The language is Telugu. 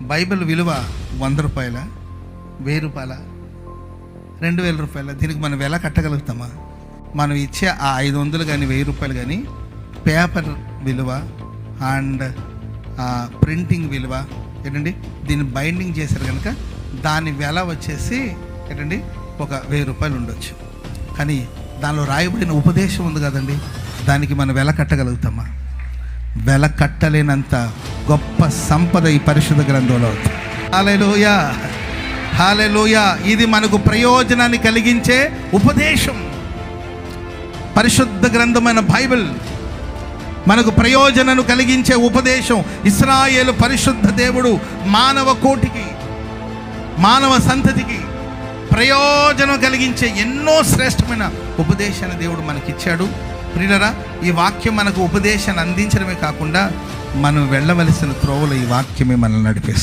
బైబిల్ విలువ 100 రూపాయల, 1000 రూపాయల, 2000 రూపాయల? దీనికి మనం ఎలా కట్టగలుగుతామా? మనం ఇచ్చే ఆ 500 కానీ 1000 రూపాయలు కానీ పేపర్ విలువ అండ్ ప్రింటింగ్ విలువ ఏంటండి, దీన్ని బైండింగ్ చేశారు కనుక దాని వెల వచ్చేసి ఏంటండి ఒక 1000 రూపాయలు ఉండొచ్చు. కానీ దానిలో రాయబడిన ఉపదేశం ఉంది కదండి, దానికి మనం వెల కట్టగలుగుతామా? వెల కట్టలేనంత గొప్ప సంపద ఈ పరిశుద్ధ గ్రంథంలో. హల్లెలూయా, హల్లెలూయా. ఇది మనకు ప్రయోజనాన్ని కలిగించే ఉపదేశం. పరిశుద్ధ గ్రంథమైన బైబిల్ మనకు ప్రయోజనాన్ని కలిగించే ఉపదేశం. ఇశ్రాయేలు పరిశుద్ధ దేవుడు మానవ కోటికి, మానవ సంతతికి ప్రయోజనం కలిగించే ఎన్నో శ్రేష్టమైన ఉపదేశాన్ని దేవుడు మనకిచ్చాడు. ప్రియులారా, ఈ వాక్యం మనకు ఉపదేశాన్ని అందించడమే కాకుండా మనం వెళ్ళవలసిన త్రోవలో ఈ వాక్యమే మనల్ని నడిపిస్తుంది.